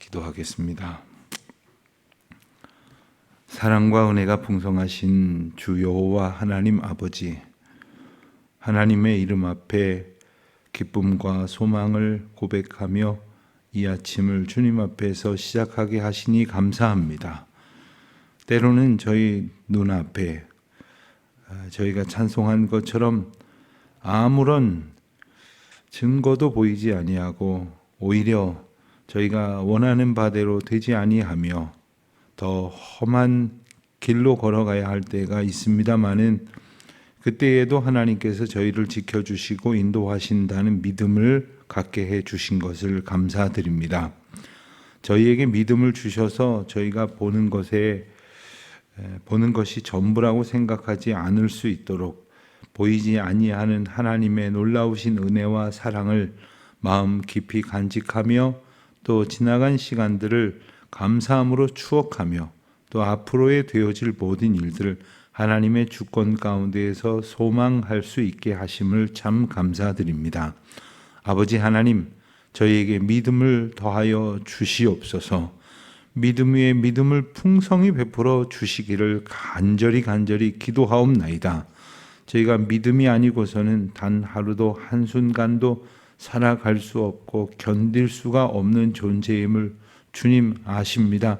기도하겠습니다. 사랑과 은혜가 풍성하신 주 여호와 하나님 아버지, 하나님의 이름 앞에 기쁨과 소망을 고백하며 이 아침을 주님 앞에서 시작하게 하시니 감사합니다. 때로는 저희 눈앞에 저희가 찬송한 것처럼 아무런 증거도 보이지 아니하고 오히려 저희가 원하는 바대로 되지 아니하며 더 험한 길로 걸어가야 할 때가 있습니다마는 그때에도 하나님께서 저희를 지켜주시고 인도하신다는 믿음을 갖게 해주신 것을 감사드립니다. 저희에게 믿음을 주셔서 저희가 보는 것이 전부라고 생각하지 않을 수 있도록 보이지 아니하는 하나님의 놀라우신 은혜와 사랑을 마음 깊이 간직하며 또 지나간 시간들을 감사함으로 추억하며 또 앞으로의 되어질 모든 일들을 하나님의 주권 가운데에서 소망할 수 있게 하심을 참 감사드립니다. 아버지 하나님, 저희에게 믿음을 더하여 주시옵소서. 믿음 위에 믿음을 풍성히 베풀어 주시기를 간절히 기도하옵나이다. 저희가 믿음이 아니고서는 단 하루도 한순간도 살아갈 수 없고 견딜 수가 없는 존재임을 주님 아십니다.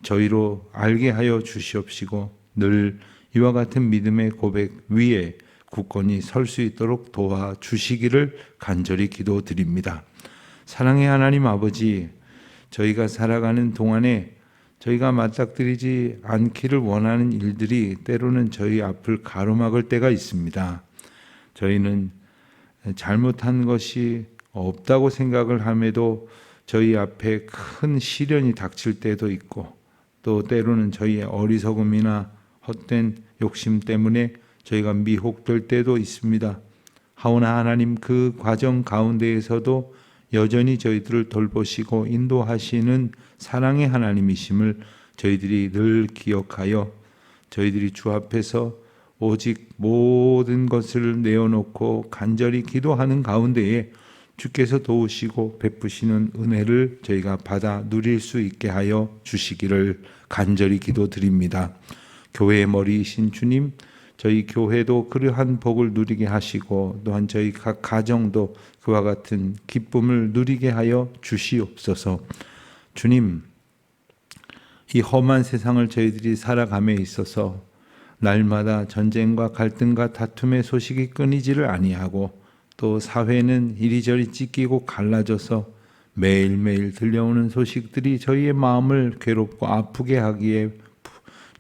저희로 알게 하여 주시옵시고 늘 이와 같은 믿음의 고백 위에 굳건히 설 수 있도록 도와주시기를 간절히 기도드립니다. 사랑의 하나님 아버지, 저희가 살아가는 동안에 저희가 맞닥뜨리지 않기를 원하는 일들이 때로는 저희 앞을 가로막을 때가 있습니다. 저희는 잘못한 것이 없다고 생각을 함에도 저희 앞에 큰 시련이 닥칠 때도 있고 또 때로는 저희의 어리석음이나 헛된 욕심 때문에 저희가 미혹될 때도 있습니다. 하오나 하나님 그 과정 가운데에서도 여전히 저희들을 돌보시고 인도하시는 사랑의 하나님이심을 저희들이 늘 기억하여 저희들이 주 앞에서 오직 모든 것을 내어놓고 간절히 기도하는 가운데에 주께서 도우시고 베푸시는 은혜를 저희가 받아 누릴 수 있게 하여 주시기를 간절히 기도드립니다. 교회의 머리이신 주님, 저희 교회도 그러한 복을 누리게 하시고 또한 저희 각 가정도 그와 같은 기쁨을 누리게 하여 주시옵소서. 주님, 이 험한 세상을 저희들이 살아감에 있어서 날마다 전쟁과 갈등과 다툼의 소식이 끊이지를 아니하고 또 사회는 이리저리 찢기고 갈라져서 매일매일 들려오는 소식들이 저희의 마음을 괴롭고 아프게 하기에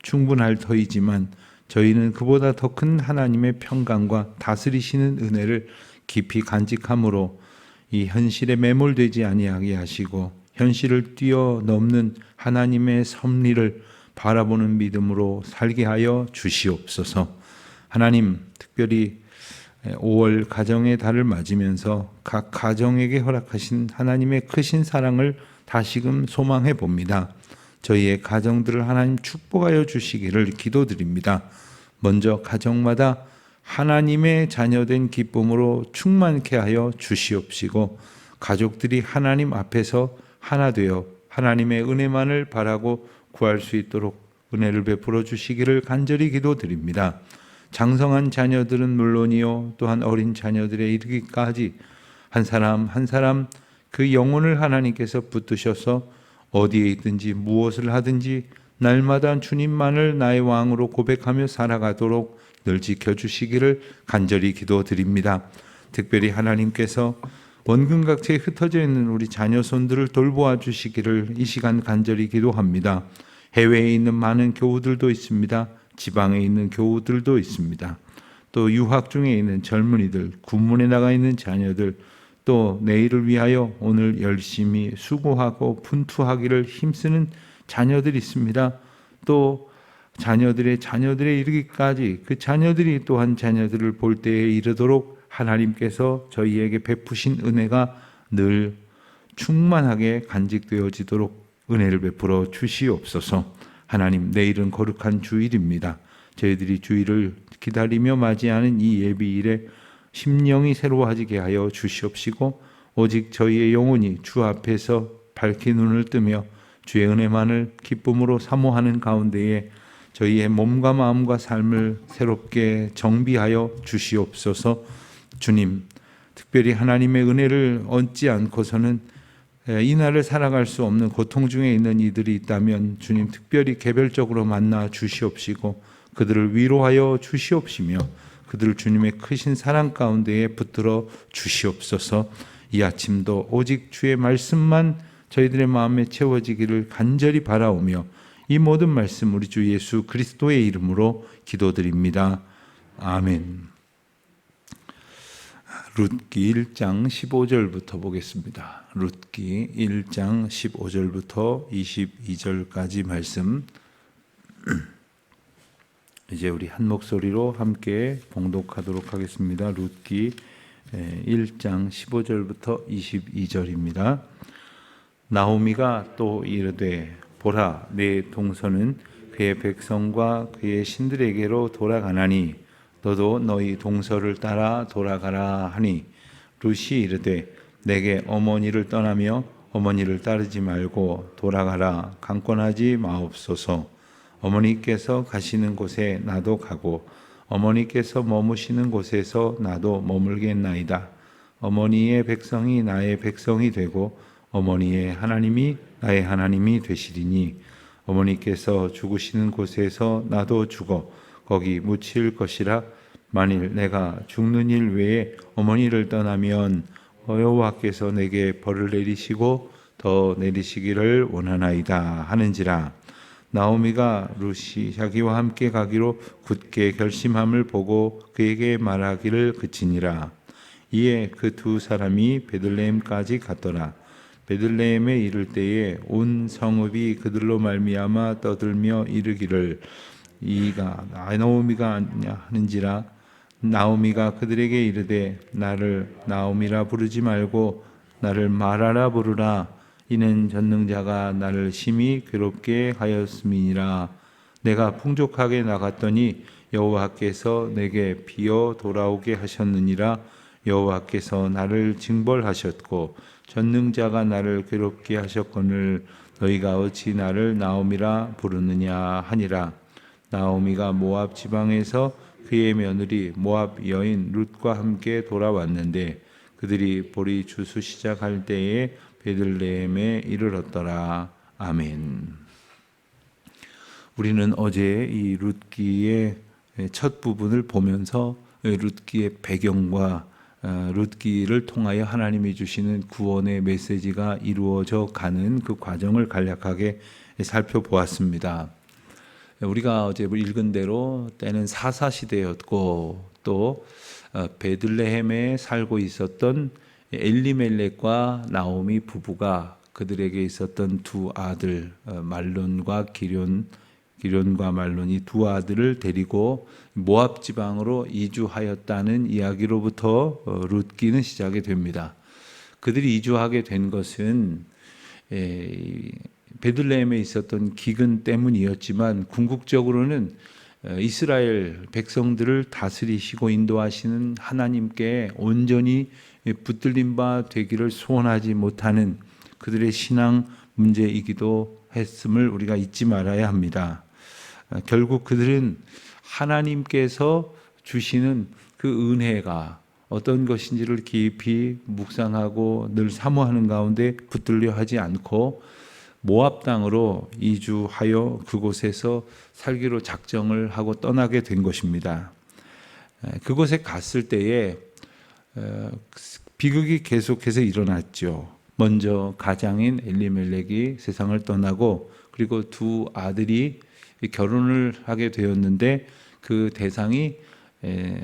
충분할 터이지만 저희는 그보다 더 큰 하나님의 평강과 다스리시는 은혜를 깊이 간직함으로 이 현실에 매몰되지 아니하게 하시고 현실을 뛰어넘는 하나님의 섭리를 바라보는 믿음으로 살게 하여 주시옵소서. 하나님, 특별히 5월 가정의 달을 맞으면서 각 가정에게 허락하신 하나님의 크신 사랑을 다시금 소망해 봅니다. 저희의 가정들을 하나님 축복하여 주시기를 기도드립니다. 먼저 가정마다 하나님의 자녀된 기쁨으로 충만케 하여 주시옵시고 가족들이 하나님 앞에서 하나 되어 하나님의 은혜만을 바라고 구할 수 있도록 은혜를 베풀어 주시기를 간절히 기도드립니다. 장성한 자녀들은 물론이요 또한 어린 자녀들에 이르기까지 한 사람 한 사람 그 영혼을 하나님께서 붙드셔서 어디에 있든지 무엇을 하든지 날마다 주님만을 나의 왕으로 고백하며 살아가도록 늘 지켜주시기를 간절히 기도드립니다. 특별히 하나님께서 원근각지에 흩어져 있는 우리 자녀손들을 돌보아 주시기를 이 시간 간절히 기도합니다. 해외에 있는 많은 교우들도 있습니다. 지방에 있는 교우들도 있습니다. 또 유학 중에 있는 젊은이들, 군문에 나가 있는 자녀들, 또 내일을 위하여 오늘 열심히 수고하고 분투하기를 힘쓰는 자녀들이 있습니다. 또 자녀들의 이르기까지 그 자녀들이 또한 자녀들을 볼 때에 이르도록 하나님께서 저희에게 베푸신 은혜가 늘 충만하게 간직되어지도록 은혜를 베풀어 주시옵소서. 하나님, 내일은 거룩한 주일입니다. 저희들이 주일을 기다리며 맞이하는 이 예비일에 심령이 새로워지게 하여 주시옵시고 오직 저희의 영혼이 주 앞에서 밝히 눈을 뜨며 주의 은혜만을 기쁨으로 사모하는 가운데에 저희의 몸과 마음과 삶을 새롭게 정비하여 주시옵소서. 주님, 특별히 하나님의 은혜를 얻지 않고서는 이 날을 살아갈 수 없는 고통 중에 있는 이들이 있다면 주님 특별히 개별적으로 만나 주시옵시고 그들을 위로하여 주시옵시며 그들을 주님의 크신 사랑 가운데에 붙들어 주시옵소서. 이 아침도 오직 주의 말씀만 저희들의 마음에 채워지기를 간절히 바라오며 이 모든 말씀 우리 주 예수 그리스도의 이름으로 기도드립니다. 아멘. 룻기 1장 15절부터 보겠습니다. 룻기 1장 15절부터 22절까지 말씀 이제 우리 한 목소리로 함께 봉독하도록 하겠습니다. 룻기 1장 15절부터 22절입니다. 나오미가 또 이르되 보라, 내 동서는 그의 백성과 그의 신들에게로 돌아가나니 너도 너희 동서를 따라 돌아가라 하니 룻이 이르되 내게 어머니를 떠나며 어머니를 따르지 말고 돌아가라 강권하지 마옵소서. 어머니께서 가시는 곳에 나도 가고 어머니께서 머무시는 곳에서 나도 머물겠나이다. 어머니의 백성이 나의 백성이 되고 어머니의 하나님이 나의 하나님이 되시리니 어머니께서 죽으시는 곳에서 나도 죽어 거기 묻힐 것이라. 만일 내가 죽는 일 외에 어머니를 떠나면 여호와께서 내게 벌을 내리시고 더 내리시기를 원하나이다 하는지라. 나오미가 룻이 자기와 함께 가기로 굳게 결심함을 보고 그에게 말하기를 그치니라. 이에 그 두 사람이 베들레헴까지 갔더라. 베들레헴에 이를 때에 온 성읍이 그들로 말미암아 떠들며 이르기를 이가 나오미가 아니냐 하는지라. 나오미가 그들에게 이르되 나를 나오미라 부르지 말고 나를 마라라 부르라. 이는 전능자가 나를 심히 괴롭게 하였음이니라. 내가 풍족하게 나갔더니 여호와께서 내게 비어 돌아오게 하셨느니라. 여호와께서 나를 징벌하셨고 전능자가 나를 괴롭게 하셨거늘 너희가 어찌 나를 나오미라 부르느냐 하니라. 나오미가 모압 지방에서 그의 며느리 모압 여인 룻과 함께 돌아왔는데 그들이 보리 주수 시작할 때에 베들레헴에 이르렀더라. 아멘. 우리는 어제 이 룻기의 첫 부분을 보면서 룻기의 배경과 룻기를 통하여 하나님이 주시는 구원의 메시지가 이루어져 가는 그 과정을 간략하게 살펴보았습니다. 우리가 어제 읽은 대로 때는 사사시대였고 또 베들레헴에 살고 있었던 엘리멜렉과 나오미 부부가 그들에게 있었던 두 아들 말론과 기련과 말론 이 두 아들을 데리고 모압 지방으로 이주하였다는 이야기로부터 룻기는 시작이 됩니다. 그들이 이주하게 된 것은 베들레헴에 있었던 기근 때문이었지만 궁극적으로는 이스라엘 백성들을 다스리시고 인도하시는 하나님께 온전히 붙들린 바 되기를 소원하지 못하는 그들의 신앙 문제이기도 했음을 우리가 잊지 말아야 합니다. 결국 그들은 하나님께서 주시는 그 은혜가 어떤 것인지를 깊이 묵상하고 늘 사모하는 가운데 붙들려 하지 않고 모압 땅으로 이주하여 그곳에서 살기로 작정을 하고 떠나게 된 것입니다. 그곳에 갔을 때에 비극이 계속해서 일어났죠. 먼저 가장인 엘리멜렉이 세상을 떠나고 그리고 두 아들이 결혼을 하게 되었는데 그 대상이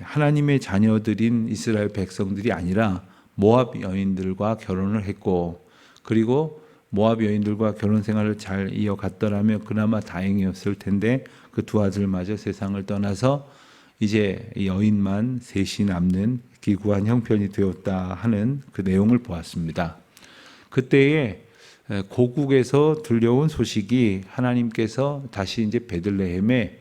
하나님의 자녀들인 이스라엘 백성들이 아니라 모압 여인들과 결혼을 했고 그리고 모압 여인들과 결혼 생활을 잘 이어갔더라면 그나마 다행이었을 텐데 그 두 아들마저 세상을 떠나서 이제 여인만 셋이 남는 기구한 형편이 되었다 하는 그 내용을 보았습니다. 그때에 고국에서 들려온 소식이 하나님께서 다시 이제 베들레헴에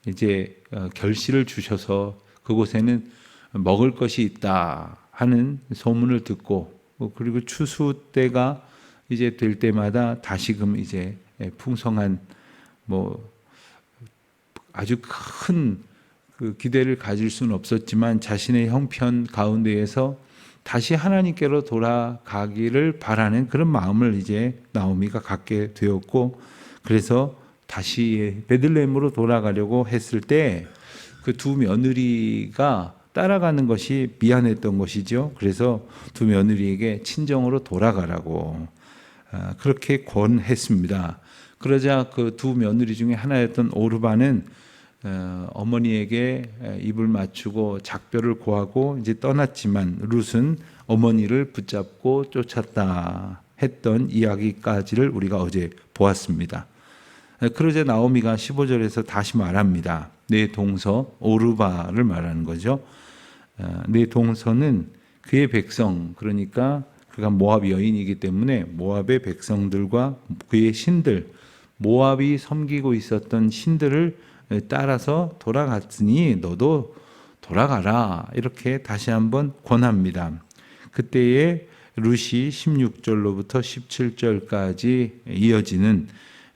이제 결실을 주셔서 그곳에는 먹을 것이 있다 하는 소문을 듣고 그리고 추수 때가 이제 될 때마다 다시금 이제 풍성한 뭐 아주 큰 그 기대를 가질 수는 없었지만 자신의 형편 가운데에서 다시 하나님께로 돌아가기를 바라는 그런 마음을 이제 나오미가 갖게 되었고, 그래서 다시 베들레헴으로 돌아가려고 했을 때 그 두 며느리가 따라가는 것이 미안했던 것이죠. 그래서 두 며느리에게 친정으로 돌아가라고 그렇게 권했습니다. 그러자 그 두 며느리 중에 하나였던 오르바는 어머니에게 입을 맞추고 작별을 고하고 이제 떠났지만 룻은 어머니를 붙잡고 쫓았다 했던 이야기까지를 우리가 어제 보았습니다. 그러자 나오미가 15절에서 다시 말합니다. 내 동서 오르바를 말하는 거죠. 내 동서는 그의 백성, 그러니까 그가 모압 여인이기 때문에 모압의 백성들과 그의 신들, 모압이 섬기고 있었던 신들을 따라서 돌아갔으니 너도 돌아가라, 이렇게 다시 한번 권합니다. 그때에 룻이 16절로부터 17절까지 이어지는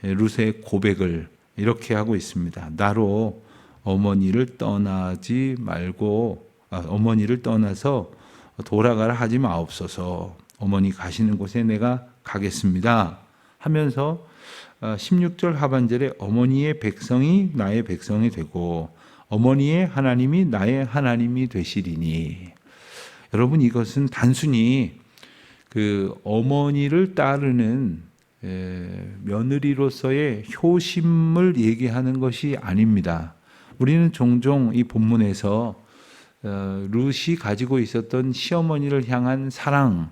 룻의 고백을 이렇게 하고 있습니다. 나로 어머니를 떠나지 말고 어머니를 떠나서 돌아가라 하지 마옵소서. 어머니 가시는 곳에 내가 가겠습니다 하면서 16절 하반절에 어머니의 백성이 나의 백성이 되고 어머니의 하나님이 나의 하나님이 되시리니. 여러분, 이것은 단순히 그 어머니를 따르는 며느리로서의 효심을 얘기하는 것이 아닙니다. 우리는 종종 이 본문에서 룻이 가지고 있었던 시어머니를 향한 사랑,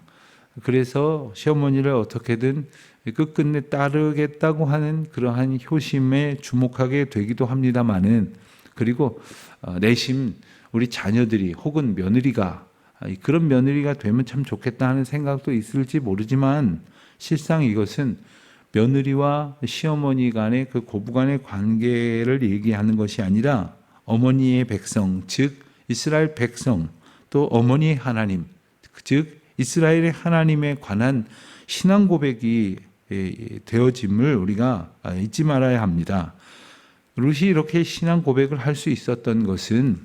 그래서 시어머니를 어떻게든 끝끝내 따르겠다고 하는 그러한 효심에 주목하게 되기도 합니다마는, 그리고 내심 우리 자녀들이 혹은 며느리가 그런 며느리가 되면 참 좋겠다 하는 생각도 있을지 모르지만, 실상 이것은 며느리와 시어머니 간의 그 고부간의 관계를 얘기하는 것이 아니라 어머니의 백성, 즉 이스라엘 백성, 또 어머니의 하나님, 즉 이스라엘의 하나님에 관한 신앙 고백이 되어짐을 우리가 잊지 말아야 합니다. 룻이 이렇게 신앙 고백을 할 수 있었던 것은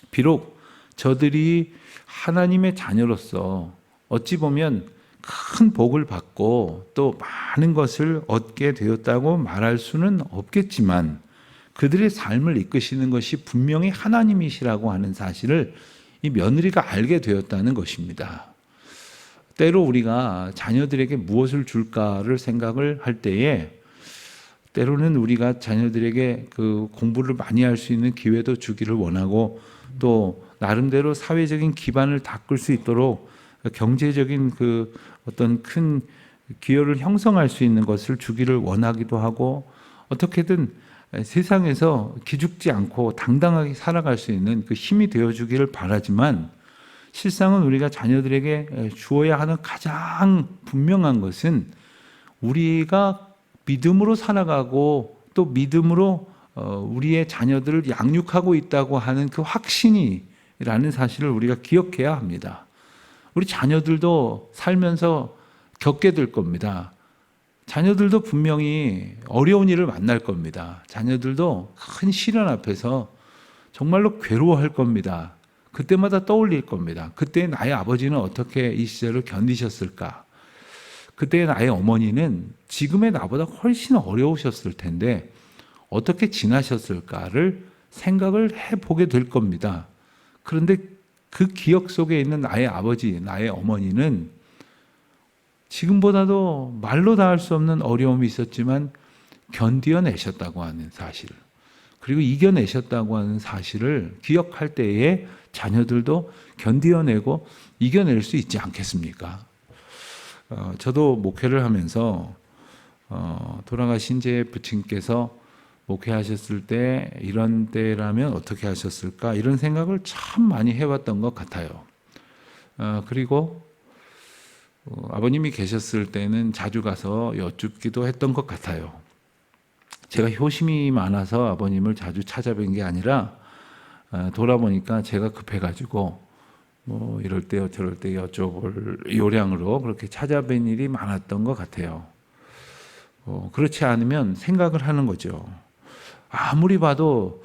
비록 저들이 하나님의 자녀로서 어찌 보면 큰 복을 받고 또 많은 것을 얻게 되었다고 말할 수는 없겠지만, 그들의 삶을 이끄시는 것이 분명히 하나님이시라고 하는 사실을 이 며느리가 알게 되었다는 것입니다. 때로 우리가 자녀들에게 무엇을 줄까를 생각을 할 때에 때로는 우리가 자녀들에게 그 공부를 많이 할 수 있는 기회도 주기를 원하고, 또 나름대로 사회적인 기반을 닦을 수 있도록 경제적인 그 어떤 큰 기여를 형성할 수 있는 것을 주기를 원하기도 하고, 어떻게든 세상에서 기죽지 않고 당당하게 살아갈 수 있는 그 힘이 되어주기를 바라지만, 실상은 우리가 자녀들에게 주어야 하는 가장 분명한 것은 우리가 믿음으로 살아가고 또 믿음으로 우리의 자녀들을 양육하고 있다고 하는 그 확신이라는 사실을 우리가 기억해야 합니다. 우리 자녀들도 살면서 겪게 될 겁니다. 자녀들도 분명히 어려운 일을 만날 겁니다. 자녀들도 큰 시련 앞에서 정말로 괴로워할 겁니다. 그때마다 떠올릴 겁니다. 그때 나의 아버지는 어떻게 이 시절을 견디셨을까? 그때 나의 어머니는 지금의 나보다 훨씬 어려우셨을 텐데 어떻게 지나셨을까를 생각을 해보게 될 겁니다. 그런데 그 기억 속에 있는 나의 아버지, 나의 어머니는 지금보다도 말로 다 할 수 없는 어려움이 있었지만 견디어내셨다고 하는 사실, 그리고 이겨내셨다고 하는 사실을 기억할 때에 자녀들도 견디어내고 이겨낼 수 있지 않겠습니까? 저도 목회를 하면서 돌아가신 제 부친께서 목회하셨을 때 이런 때라면 어떻게 하셨을까, 이런 생각을 참 많이 해왔던 것 같아요. 그리고 아버님이 계셨을 때는 자주 가서 여쭙기도 했던 것 같아요. 제가 효심이 많아서 아버님을 자주 찾아뵌 게 아니라 돌아보니까 제가 급해가지고 뭐 이럴 때요 저럴 때 여쭤볼 요량으로 그렇게 찾아뵌 일이 많았던 것 같아요. 그렇지 않으면 생각을 하는 거죠. 아무리 봐도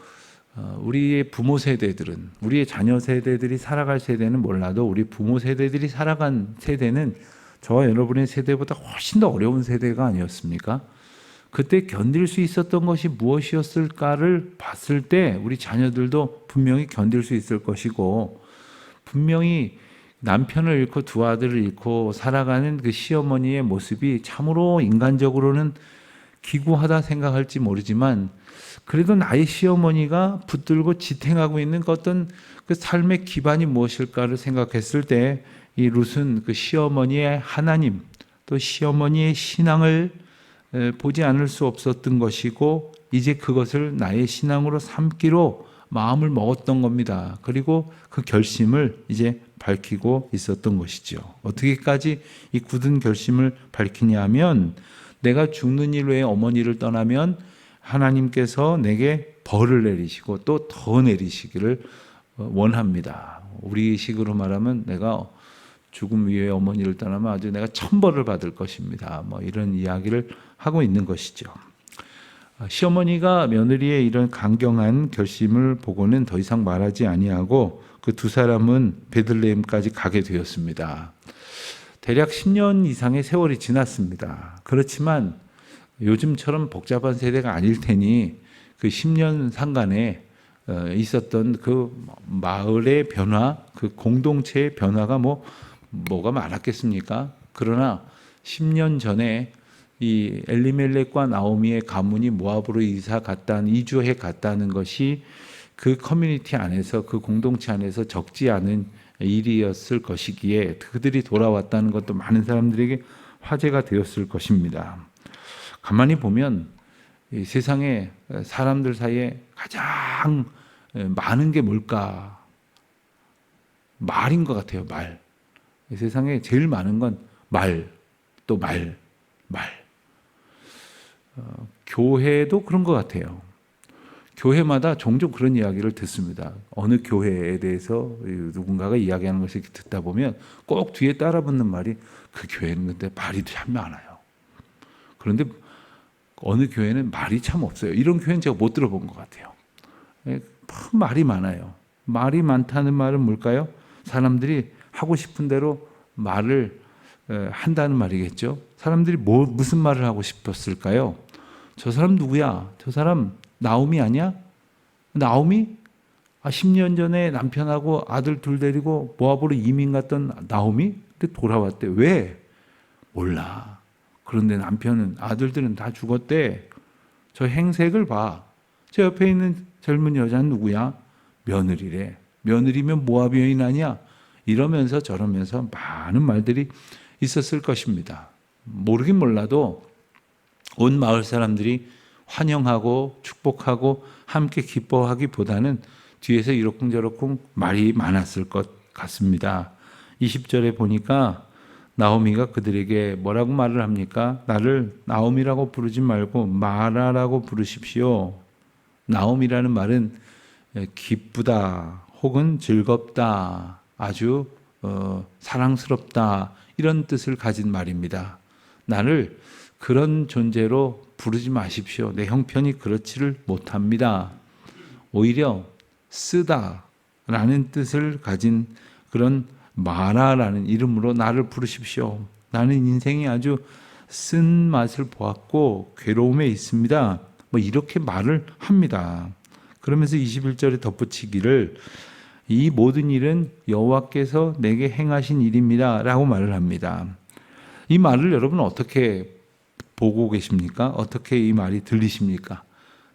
우리의 부모 세대들은, 우리의 자녀 세대들이 살아갈 세대는 몰라도 우리 부모 세대들이 살아간 세대는 저와 여러분의 세대보다 훨씬 더 어려운 세대가 아니었습니까? 그때 견딜 수 있었던 것이 무엇이었을까를 봤을 때 우리 자녀들도 분명히 견딜 수 있을 것이고, 분명히 남편을 잃고 두 아들을 잃고 살아가는 그 시어머니의 모습이 참으로 인간적으로는 기구하다 생각할지 모르지만, 그래도 나의 시어머니가 붙들고 지탱하고 있는 어떤 그 삶의 기반이 무엇일까를 생각했을 때, 이 룻은 그 시어머니의 하나님, 또 시어머니의 신앙을 보지 않을 수 없었던 것이고, 이제 그것을 나의 신앙으로 삼기로 마음을 먹었던 겁니다. 그리고 그 결심을 이제 밝히고 있었던 것이죠. 어떻게까지 이 굳은 결심을 밝히냐 하면, 내가 죽는 일 외에 어머니를 떠나면 하나님께서 내게 벌을 내리시고 또 더 내리시기를 원합니다. 우리 식으로 말하면 내가 죽음 위에 어머니를 떠나면 아주 내가 천벌을 받을 것입니다. 뭐 이런 이야기를 하고 있는 것이죠. 시어머니가 며느리의 이런 강경한 결심을 보고는 더 이상 말하지 아니하고 그 두 사람은 베들레헴까지 가게 되었습니다. 대략 10년 이상의 세월이 지났습니다. 그렇지만 요즘처럼 복잡한 세대가 아닐 테니 그 10년 상간에 있었던 그 마을의 변화, 그 공동체의 변화가 뭐가 많았겠습니까? 그러나 10년 전에 이 엘리멜렉과 나오미의 가문이 모압으로 이주해 갔다는 것이 그 커뮤니티 안에서, 그 공동체 안에서 적지 않은 일이었을 것이기에 그들이 돌아왔다는 것도 많은 사람들에게 화제가 되었을 것입니다. 가만히 보면 이 세상에 사람들 사이에 가장 많은 게 뭘까? 말인 것 같아요. 말. 이 세상에 제일 많은 건 말, 또 말. 교회도 그런 것 같아요. 교회마다 종종 그런 이야기를 듣습니다. 어느 교회에 대해서 누군가가 이야기하는 것을 듣다 보면 꼭 뒤에 따라붙는 말이, 그 교회는 근데 말이 참 많아요. 그런데 어느 교회는 말이 참 없어요. 이런 교회는 제가 못 들어본 것 같아요. 말이 많아요. 말이 많다는 말은 뭘까요? 사람들이 하고 싶은 대로 말을 한다는 말이겠죠. 사람들이 무슨 말을 하고 싶었을까요? 저 사람 누구야? 저 사람 나오미 아니야? 나오미? 10년 전에 남편하고 아들 둘 데리고 모압으로 이민 갔던 나오미? 근데 돌아왔대. 왜? 몰라. 그런데 남편은, 아들들은 다 죽었대. 저 행색을 봐. 저 옆에 있는 젊은 여자는 누구야? 며느리래. 며느리면 모압 여인 아니야? 이러면서 저러면서 많은 말들이 있었을 것입니다. 모르긴 몰라도 온 마을 사람들이 환영하고 축복하고 함께 기뻐하기보다는 뒤에서 이러쿵저러쿵 말이 많았을 것 같습니다. 20절에 보니까 나오미가 그들에게 뭐라고 말을 합니까? 나를 나오미라고 부르지 말고 마라라고 부르십시오. 나오미라는 말은 기쁘다 혹은 즐겁다, 아주 사랑스럽다, 이런 뜻을 가진 말입니다. 나를 그런 존재로 부르지 마십시오. 내 형편이 그렇지를 못합니다. 오히려 쓰다라는 뜻을 가진 그런 마라라는 이름으로 나를 부르십시오. 나는 인생이 아주 쓴 맛을 보았고 괴로움에 있습니다. 이렇게 말을 합니다. 그러면서 21절에 덧붙이기를, 이 모든 일은 여호와께서 내게 행하신 일입니다 라고 말을 합니다. 이 말을 여러분 어떻게 보고 계십니까? 어떻게 이 말이 들리십니까?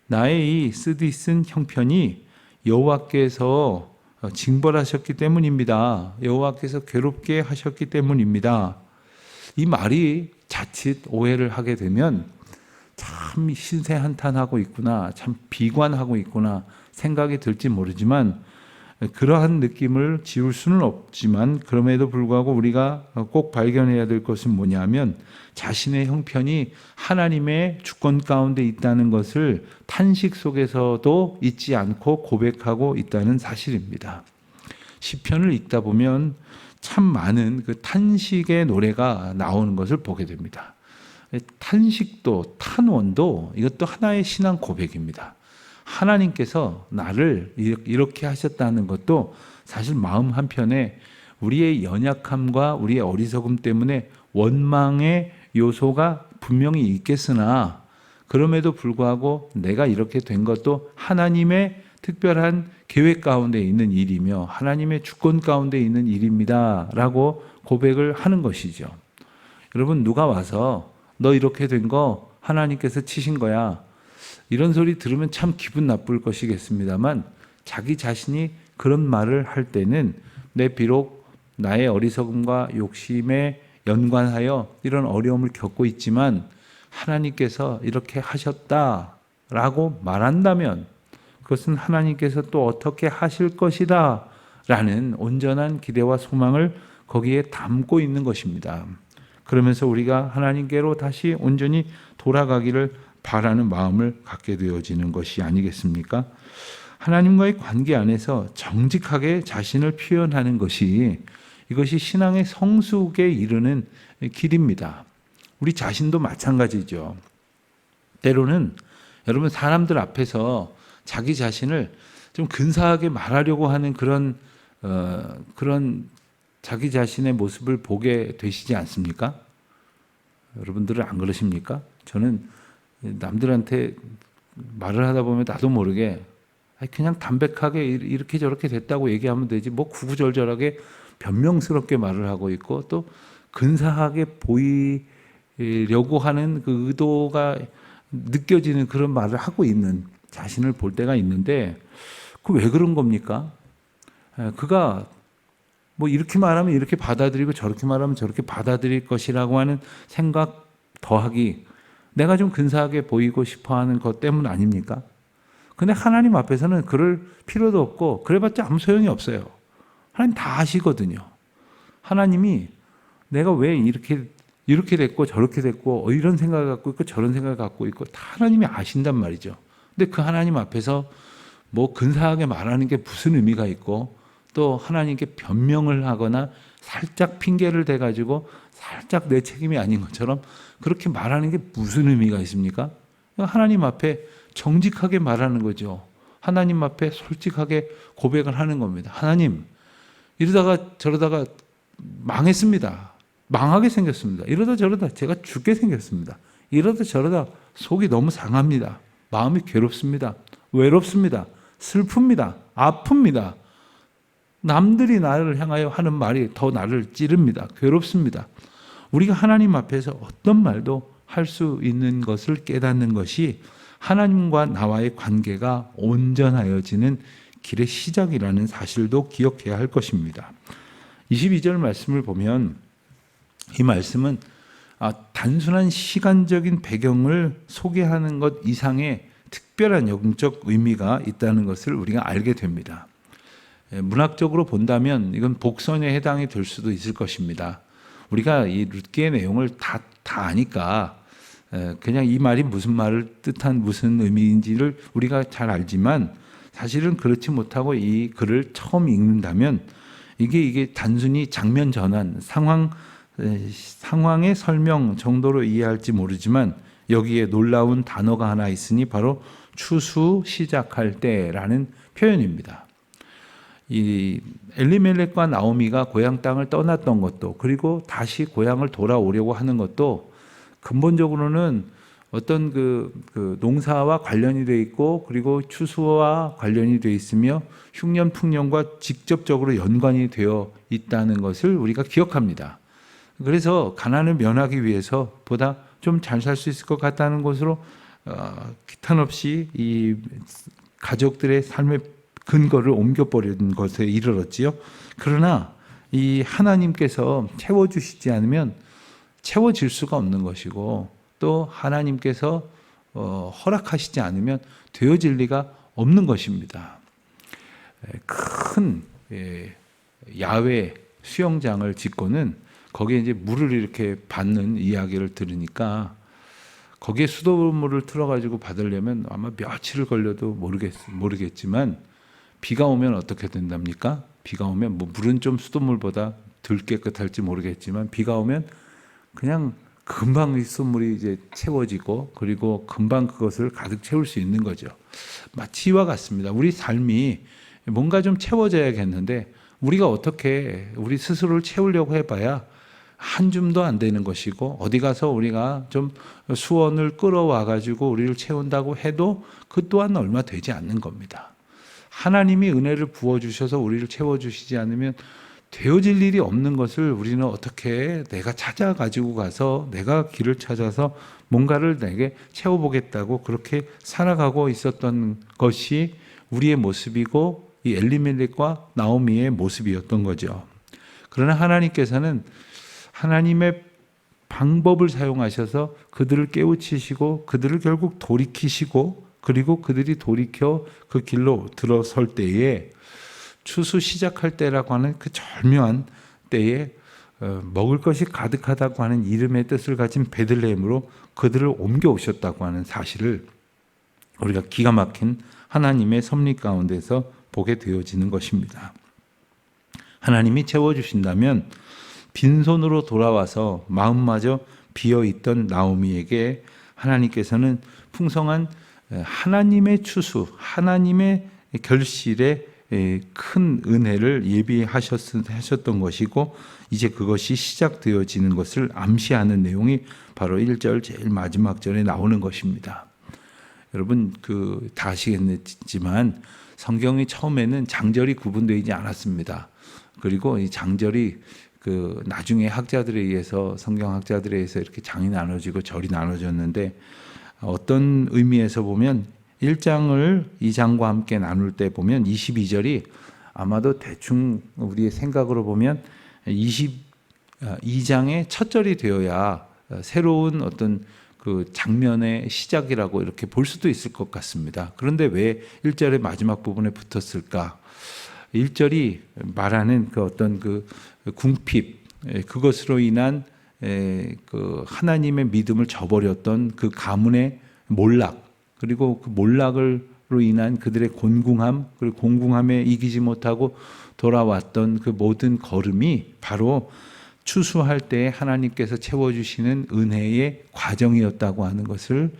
나의 이 쓰디쓴 형편이 여호와께서 징벌하셨기 때문입니다. 여호와께서 괴롭게 하셨기 때문입니다. 이 말이 자칫 오해를 하게 되면 참 신세한탄하고 있구나, 참 비관하고 있구나 생각이 들지 모르지만, 그러한 느낌을 지울 수는 없지만 그럼에도 불구하고 우리가 꼭 발견해야 될 것은 뭐냐면, 자신의 형편이 하나님의 주권 가운데 있다는 것을 탄식 속에서도 잊지 않고 고백하고 있다는 사실입니다. 시편을 읽다 보면 참 많은 그 탄식의 노래가 나오는 것을 보게 됩니다. 탄식도 탄원도 이것도 하나의 신앙 고백입니다. 하나님께서 나를 이렇게 하셨다는 것도 사실 마음 한편에 우리의 연약함과 우리의 어리석음 때문에 원망의 요소가 분명히 있겠으나 그럼에도 불구하고 내가 이렇게 된 것도 하나님의 특별한 계획 가운데 있는 일이며 하나님의 주권 가운데 있는 일입니다 라고 고백을 하는 것이죠. 여러분, 누가 와서 너 이렇게 된 거 하나님께서 치신 거야, 이런 소리 들으면 참 기분 나쁠 것이겠습니다만, 자기 자신이 그런 말을 할 때는 내 비록 나의 어리석음과 욕심에 연관하여 이런 어려움을 겪고 있지만 하나님께서 이렇게 하셨다라고 말한다면 그것은 하나님께서 또 어떻게 하실 것이다 라는 온전한 기대와 소망을 거기에 담고 있는 것입니다. 그러면서 우리가 하나님께로 다시 온전히 돌아가기를 바라는 마음을 갖게 되어지는 것이 아니겠습니까? 하나님과의 관계 안에서 정직하게 자신을 표현하는 것이, 이것이 신앙의 성숙에 이르는 길입니다. 우리 자신도 마찬가지죠. 때로는 여러분, 사람들 앞에서 자기 자신을 좀 근사하게 말하려고 하는 그런 자기 자신의 모습을 보게 되시지 않습니까? 여러분들은 안 그러십니까? 저는 남들한테 말을 하다 보면 나도 모르게 그냥 담백하게 이렇게 저렇게 됐다고 얘기하면 되지, 뭐 구구절절하게 변명스럽게 말을 하고 있고 또 근사하게 보이려고 하는 그 의도가 느껴지는 그런 말을 하고 있는 자신을 볼 때가 있는데, 그 왜 그런 겁니까? 그가 뭐 이렇게 말하면 이렇게 받아들이고 저렇게 말하면 저렇게 받아들일 것이라고 하는 생각 더하기, 내가 좀 근사하게 보이고 싶어하는 것 때문 아닙니까? 근데 하나님 앞에서는 그럴 필요도 없고 그래봤자 아무 소용이 없어요. 하나님 다 아시거든요. 하나님이 내가 왜 이렇게 됐고 저렇게 됐고 이런 생각을 갖고 있고 저런 생각을 갖고 있고 다 하나님이 아신단 말이죠. 근데 그 하나님 앞에서 뭐 근사하게 말하는 게 무슨 의미가 있고, 또 하나님께 변명을 하거나 살짝 핑계를 대가지고 살짝 내 책임이 아닌 것처럼 그렇게 말하는 게 무슨 의미가 있습니까? 하나님 앞에 정직하게 말하는 거죠. 하나님 앞에 솔직하게 고백을 하는 겁니다. 하나님, 이러다가 저러다가 망했습니다. 망하게 생겼습니다. 이러다 저러다 제가 죽게 생겼습니다. 이러다 저러다 속이 너무 상합니다. 마음이 괴롭습니다. 외롭습니다. 슬픕니다. 아픕니다. 남들이 나를 향하여 하는 말이 더 나를 찌릅니다. 괴롭습니다. 우리가 하나님 앞에서 어떤 말도 할 수 있는 것을 깨닫는 것이 하나님과 나와의 관계가 온전하여지는 길의 시작이라는 사실도 기억해야 할 것입니다. 22절 말씀을 보면 이 말씀은 단순한 시간적인 배경을 소개하는 것 이상의 특별한 영적 의미가 있다는 것을 우리가 알게 됩니다. 문학적으로 본다면 이건 복선에 해당이 될 수도 있을 것입니다. 우리가 이 룻기의 내용을 다 아니까 그냥 이 말이 무슨 말을 뜻한 무슨 의미인지를 우리가 잘 알지만, 사실은 그렇지 못하고 이 글을 처음 읽는다면 이게 단순히 장면 전환, 상황의 설명 정도로 이해할지 모르지만 여기에 놀라운 단어가 하나 있으니 바로 추수 시작할 때라는 표현입니다. 이 엘리멜렉과 나오미가 고향 땅을 떠났던 것도, 그리고 다시 고향을 돌아오려고 하는 것도 근본적으로는 어떤 그 농사와 관련이 되어 있고, 그리고 추수와 관련이 되어 있으며 흉년 풍년과 직접적으로 연관이 되어 있다는 것을 우리가 기억합니다. 그래서 가난을 면하기 위해서 보다 좀 잘 살 수 있을 것 같다는 것으로 기탄 없이 이 가족들의 삶의 근거를 옮겨버리는 것에 이르렀지요. 그러나 이 하나님께서 채워주시지 않으면 채워질 수가 없는 것이고, 또 하나님께서 허락하시지 않으면 되어질 리가 없는 것입니다. 큰 야외 수영장을 짓고는 거기에 이제 물을 이렇게 받는 이야기를 들으니까, 거기에 수돗물을 틀어가지고 받으려면 아마 며칠을 걸려도 모르겠지만 비가 오면 어떻게 된답니까? 비가 오면 뭐 물은 좀 수돗물보다 덜 깨끗할지 모르겠지만 비가 오면 그냥 금방 이 수돗물이 이제 채워지고 그리고 금방 그것을 가득 채울 수 있는 거죠. 마치 이와 같습니다. 우리 삶이 뭔가 좀 채워져야겠는데 우리가 어떻게 우리 스스로를 채우려고 해봐야 한 줌도 안 되는 것이고 어디 가서 우리가 좀 수원을 끌어와 가지고 우리를 채운다고 해도 그 또한 얼마 되지 않는 겁니다. 하나님이 은혜를 부어주셔서 우리를 채워주시지 않으면 되어질 일이 없는 것을 우리는 어떻게 내가 찾아가지고 가서 내가 길을 찾아서 뭔가를 내게 채워보겠다고 그렇게 살아가고 있었던 것이 우리의 모습이고 이 엘리멜렉과 나오미의 모습이었던 거죠. 그러나 하나님께서는 하나님의 방법을 사용하셔서 그들을 깨우치시고 그들을 결국 돌이키시고 그리고 그들이 돌이켜 그 길로 들어설 때에 추수 시작할 때라고 하는 그 절묘한 때에 먹을 것이 가득하다고 하는 이름의 뜻을 가진 베들레헴으로 그들을 옮겨오셨다고 하는 사실을 우리가 기가 막힌 하나님의 섭리 가운데서 보게 되어지는 것입니다. 하나님이 채워주신다면 빈손으로 돌아와서 마음마저 비어있던 나오미에게 하나님께서는 풍성한 하나님의 추수, 하나님의 결실에 큰 은혜를 예비하셨던 것이고 이제 그것이 시작되어지는 것을 암시하는 내용이 바로 1절 제일 마지막 절에 나오는 것입니다. 여러분 다 아시겠지만 성경이 처음에는 장절이 구분되지 않았습니다. 그리고 이 장절이 나중에 학자들에 의해서 성경학자들에 의해서 이렇게 장이 나눠지고 절이 나눠졌는데 어떤 의미에서 보면 1장을 2장과 함께 나눌 때 보면 22절이 아마도 대충 우리의 생각으로 보면 22장의 첫 절이 되어야 새로운 어떤 그 장면의 시작이라고 이렇게 볼 수도 있을 것 같습니다. 그런데 왜 1절의 마지막 부분에 붙었을까? 1절이 말하는 그 어떤 그 궁핍, 그것으로 인한 그 하나님의 믿음을 저버렸던 그 가문의 몰락, 그리고 그 몰락으로 인한 그들의 곤궁함, 그리고 공궁함에 이기지 못하고 돌아왔던 그 모든 걸음이 바로 추수할 때 하나님께서 채워주시는 은혜의 과정이었다고 하는 것을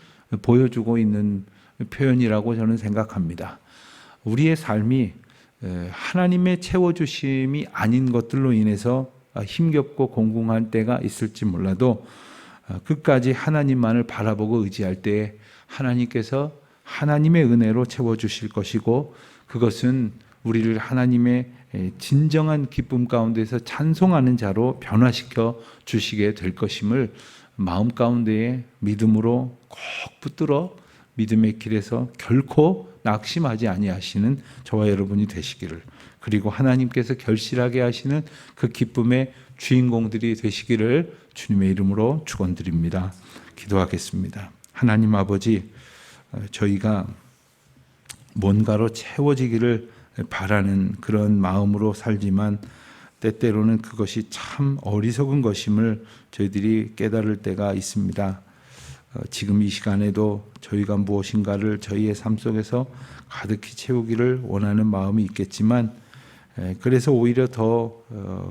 보여주고 있는 표현이라고 저는 생각합니다. 우리의 삶이 하나님의 채워주심이 아닌 것들로 인해서 힘겹고 공공한 때가 있을지 몰라도 끝까지 하나님만을 바라보고 의지할 때에 하나님께서 하나님의 은혜로 채워주실 것이고 그것은 우리를 하나님의 진정한 기쁨 가운데서 찬송하는 자로 변화시켜 주시게 될 것임을 마음 가운데에 믿음으로 꼭 붙들어 믿음의 길에서 결코 낙심하지 아니하시는 저와 여러분이 되시기를, 그리고 하나님께서 결실하게 하시는 그 기쁨의 주인공들이 되시기를 주님의 이름으로 축원드립니다. 기도하겠습니다. 하나님 아버지, 저희가 뭔가로 채워지기를 바라는 그런 마음으로 살지만 때때로는 그것이 참 어리석은 것임을 저희들이 깨달을 때가 있습니다. 지금 이 시간에도 저희가 무엇인가를 저희의 삶 속에서 가득히 채우기를 원하는 마음이 있겠지만 그래서 오히려 더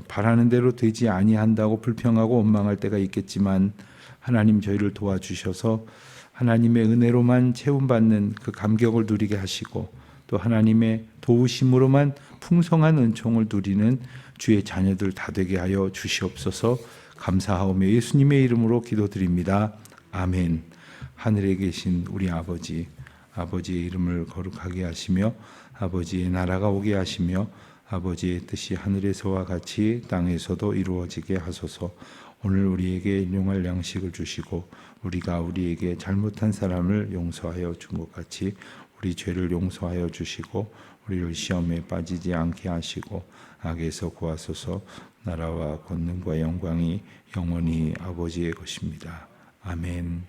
바라는 대로 되지 아니한다고 불평하고 원망할 때가 있겠지만 하나님 저희를 도와주셔서 하나님의 은혜로만 채움받는 그 감격을 누리게 하시고 또 하나님의 도우심으로만 풍성한 은총을 누리는 주의 자녀들 다 되게 하여 주시옵소서. 감사하오며 예수님의 이름으로 기도드립니다. 아멘. 하늘에 계신 우리 아버지, 아버지의 이름을 거룩하게 하시며 아버지의 나라가 오게 하시며 아버지의 뜻이 하늘에서와 같이 땅에서도 이루어지게 하소서. 오늘 우리에게 일용할 양식을 주시고 우리가 우리에게 잘못한 사람을 용서하여 준 것 같이 우리 죄를 용서하여 주시고 우리를 시험에 빠지지 않게 하시고 악에서 구하소서. 나라와 권능과 영광이 영원히 아버지의 것입니다. 아멘.